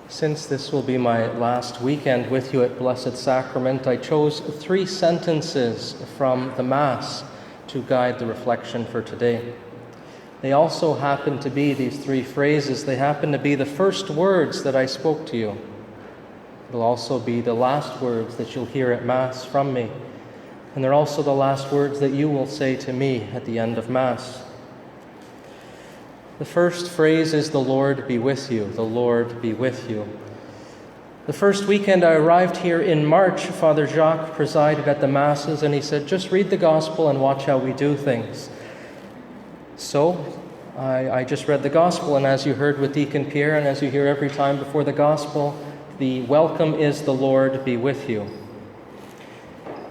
Since this will be my last weekend with you at Blessed Sacrament, I chose 3 sentences from the Mass to guide the reflection for today. They also happen to be, these 3 phrases, they happen to be the first words that I spoke to you. It'll also be the last words that you'll hear at Mass from me. And they're also the last words that you will say to me at the end of Mass. The first phrase is, "The Lord be with you, the Lord be with you." The first weekend I arrived here in March, Father Jacques presided at the Masses, and he said, "Just read the Gospel and watch how we do things." So I just read the Gospel, and as you heard with Deacon Pierre, and as you hear every time before the Gospel, the welcome is, "The Lord be with you."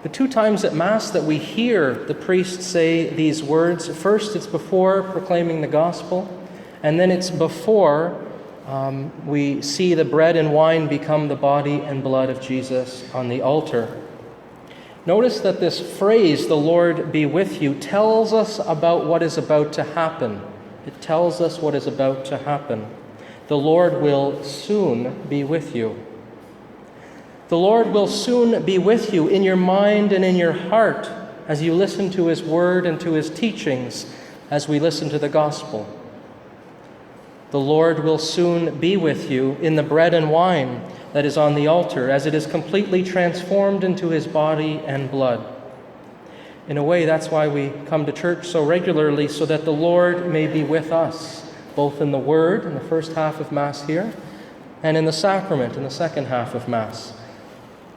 The 2 times at Mass that we hear the priest say these words, first it's before proclaiming the Gospel, and then it's before we see the bread and wine become the body and blood of Jesus on the altar. Notice that this phrase, "The Lord be with you," tells us about what is about to happen. It tells us what is about to happen. The Lord will soon be with you. The Lord will soon be with you in your mind and in your heart as you listen to His Word and to His teachings as we listen to the Gospel. The Lord will soon be with you in the bread and wine that is on the altar as it is completely transformed into His body and blood. In a way, that's why we come to church so regularly, so that the Lord may be with us, both in the Word in the first half of Mass here and in the sacrament in the second half of Mass.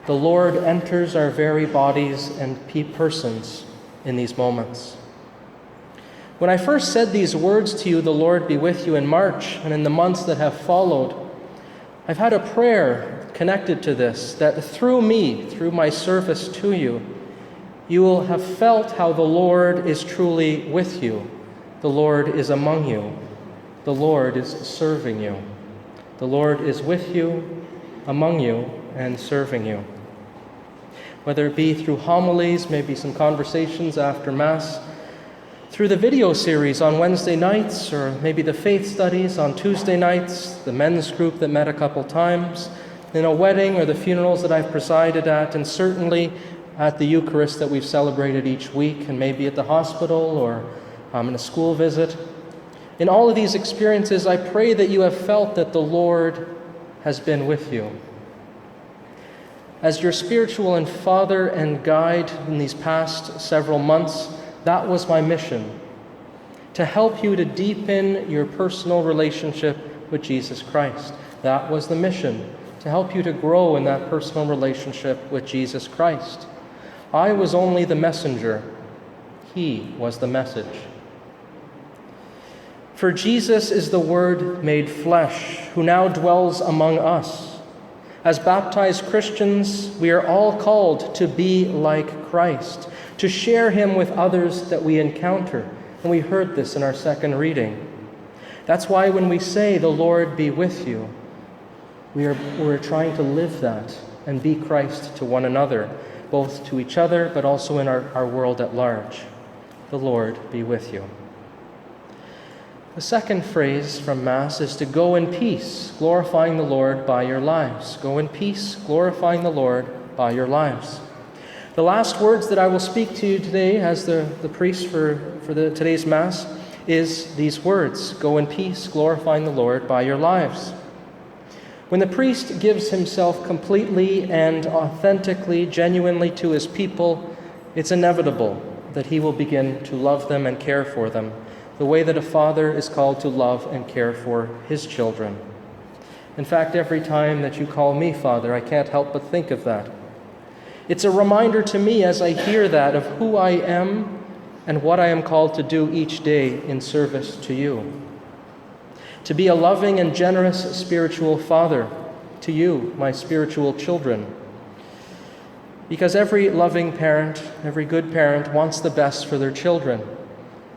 The Lord enters our very bodies and persons in these moments. When I first said these words to you, "The Lord be with you," in March and in the months that have followed, I've had a prayer connected to this, that through me, through my service to you, you will have felt how the Lord is truly with you. The Lord is among you. The Lord is serving you. The Lord is with you, among you, and serving you. Whether it be through homilies, maybe some conversations after Mass, through the video series on Wednesday nights, or maybe the faith studies on Tuesday nights, the men's group that met a couple times, in a wedding or the funerals that I've presided at, and certainly at the Eucharist that we've celebrated each week, and maybe at the hospital or in a school visit. In all of these experiences, I pray that you have felt that the Lord has been with you. As your spiritual and father and guide in these past several months, that was my mission, to help you to deepen your personal relationship with Jesus Christ. That was the mission, to help you to grow in that personal relationship with Jesus Christ. I was only the messenger. He was the message. For Jesus is the Word made flesh, who now dwells among us. As baptized Christians, we are all called to be like Christ, to share Him with others that we encounter. And we heard this in our second reading. That's why when we say, "The Lord be with you," we're trying to live that and be Christ to one another, both to each other, but also in our world at large. The Lord be with you. The second phrase from Mass is to go in peace, glorifying the Lord by your lives. Go in peace, glorifying the Lord by your lives. The last words that I will speak to you today as the priest for today's Mass is these words: go in peace, glorifying the Lord by your lives. When the priest gives himself completely and authentically, genuinely to his people, it's inevitable that he will begin to love them and care for them, the way that a father is called to love and care for his children. In fact, every time that you call me Father, I can't help but think of that. It's a reminder to me as I hear that of who I am and what I am called to do each day in service to you. To be a loving and generous spiritual father to you, my spiritual children. Because every loving parent, every good parent wants the best for their children.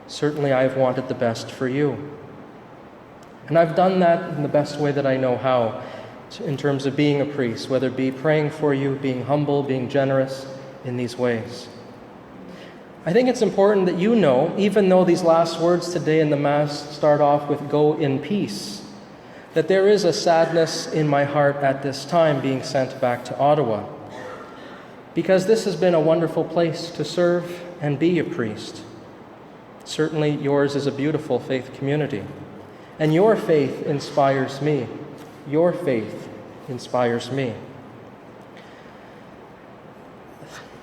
Certainly I've wanted the best for you. And I've done that in the best way that I know how, in terms of being a priest, whether it be praying for you, being humble, being generous in these ways. I think it's important that you know, even though these last words today in the Mass start off with "go in peace," that there is a sadness in my heart at this time being sent back to Ottawa, because this has been a wonderful place to serve and be a priest. Certainly yours is a beautiful faith community, and your faith inspires me. Your faith inspires me.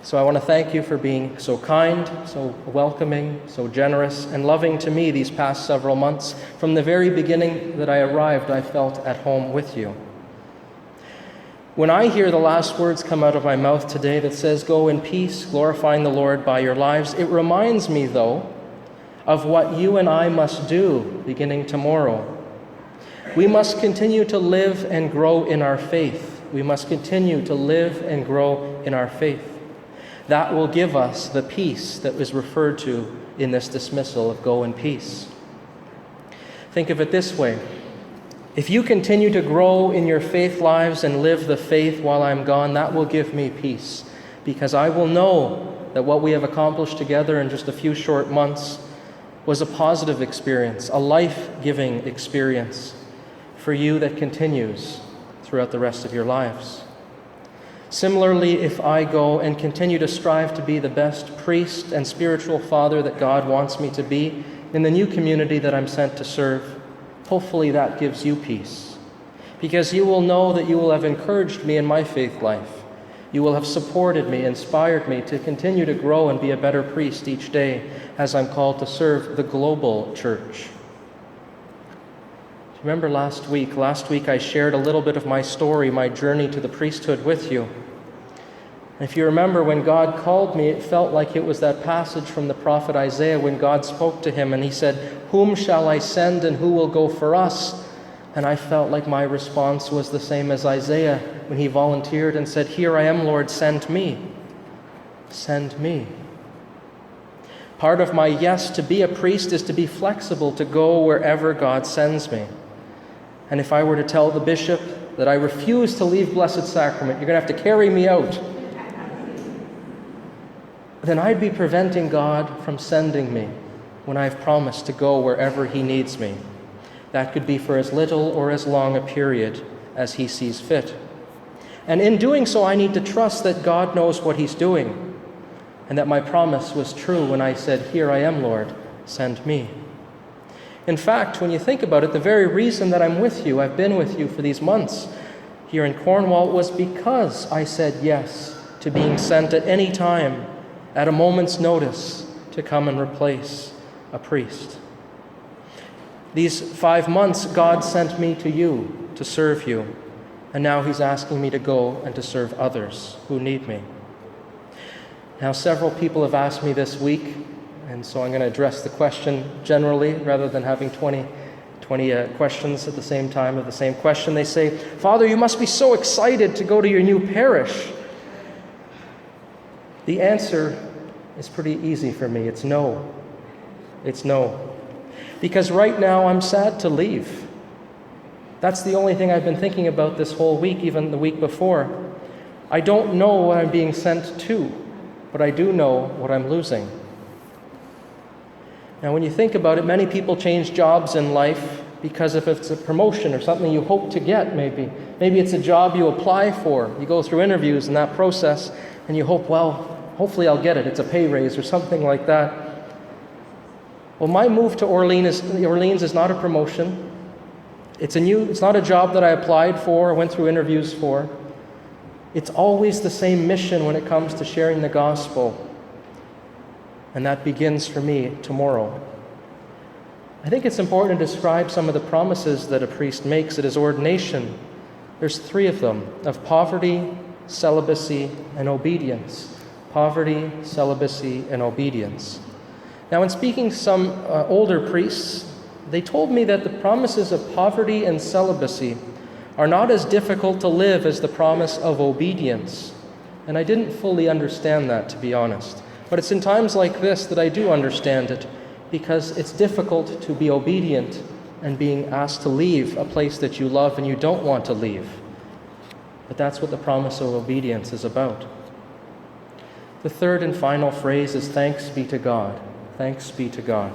So I want to thank you for being so kind, so welcoming, so generous, and loving to me these past several months. From the very beginning that I arrived, I felt at home with you. When I hear the last words come out of my mouth today that says, "Go in peace, glorifying the Lord by your lives," it reminds me, though, of what you and I must do beginning tomorrow. We must continue to live and grow in our faith. We must continue to live and grow in our faith. That will give us the peace that was referred to in this dismissal of go in peace. Think of it this way. If you continue to grow in your faith lives and live the faith while I'm gone, that will give me peace, because I will know that what we have accomplished together in just a few short months was a positive experience, a life-giving experience for you that continues throughout the rest of your lives. Similarly, if I go and continue to strive to be the best priest and spiritual father that God wants me to be in the new community that I'm sent to serve, hopefully that gives you peace, because you will know that you will have encouraged me in my faith life. You will have supported me, inspired me to continue to grow and be a better priest each day as I'm called to serve the global church. Remember last week I shared a little bit of my story, my journey to the priesthood with you. And if you remember, when God called me, it felt like it was that passage from the prophet Isaiah when God spoke to him and he said, "Whom shall I send and who will go for us?" And I felt like my response was the same as Isaiah when he volunteered and said, "Here I am, Lord, send me. Send me." Part of my yes to be a priest is to be flexible, to go wherever God sends me. And if I were to tell the bishop that I refuse to leave Blessed Sacrament, you're going to have to carry me out, then I'd be preventing God from sending me when I've promised to go wherever he needs me. That could be for as little or as long a period as he sees fit. And in doing so, I need to trust that God knows what he's doing, and that my promise was true when I said, "Here I am, Lord, send me." In fact, when you think about it, the very reason that I'm with you, I've been with you for these months here in Cornwall, was because I said yes to being sent at any time, at a moment's notice, to come and replace a priest. These 5 months, God sent me to you to serve you, and now he's asking me to go and to serve others who need me. Now, several people have asked me this week, and so I'm going to address the question generally rather than having 20 questions at the same time of the same question. They say, "Father, you must be so excited to go to your new parish." The answer is pretty easy for me. It's no. It's no. Because right now I'm sad to leave. That's the only thing I've been thinking about this whole week, even the week before. I don't know what I'm being sent to, but I do know what I'm losing. Now, when you think about it, many people change jobs in life because if it's a promotion or something you hope to get, maybe it's a job you apply for. You go through interviews in that process, and you hope, well, hopefully I'll get it. It's a pay raise or something like that. Well, my move to Orleans is not a promotion. It's not a job that I applied for or went through interviews for. It's always the same mission when it comes to sharing the gospel. And that begins for me tomorrow. I think it's important to describe some of the promises that a priest makes at his ordination. There's 3 of them, of poverty, celibacy, and obedience. Poverty, celibacy, and obedience. Now, in speaking to some older priests, they told me that the promises of poverty and celibacy are not as difficult to live as the promise of obedience. And I didn't fully understand that, to be honest. But it's in times like this that I do understand it, because it's difficult to be obedient and being asked to leave a place that you love and you don't want to leave. But that's what the promise of obedience is about. The third and final phrase is thanks be to God. Thanks be to God.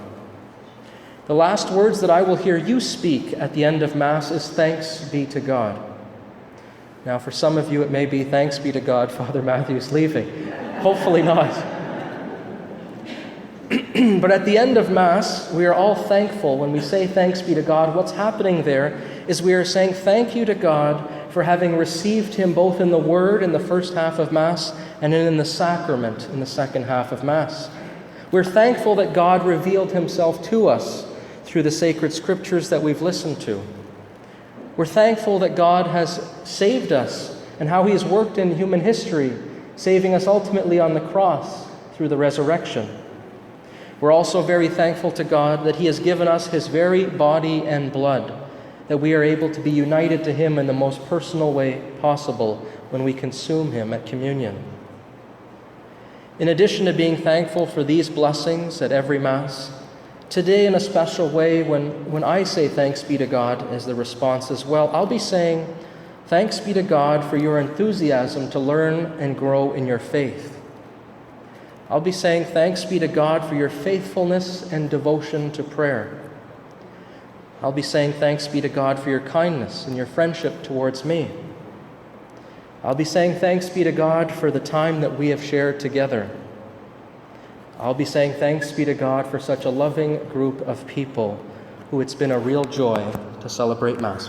The last words that I will hear you speak at the end of Mass is thanks be to God. Now, for some of you, it may be thanks be to God, Father Matthew's leaving. Hopefully not. But at the end of Mass, we are all thankful. When we say thanks be to God, what's happening there is we are saying thank you to God for having received him both in the Word in the first half of Mass and in the sacrament in the second half of Mass. We're thankful that God revealed himself to us through the sacred scriptures that we've listened to. We're thankful that God has saved us and how he has worked in human history, saving us ultimately on the cross through the resurrection. We're also very thankful to God that he has given us his very body and blood, that we are able to be united to him in the most personal way possible when we consume him at communion. In addition to being thankful for these blessings at every Mass, today in a special way, when I say thanks be to God as the response as well, I'll be saying thanks be to God for your enthusiasm to learn and grow in your faith. I'll be saying thanks be to God for your faithfulness and devotion to prayer. I'll be saying thanks be to God for your kindness and your friendship towards me. I'll be saying thanks be to God for the time that we have shared together. I'll be saying thanks be to God for such a loving group of people who it's been a real joy to celebrate Mass.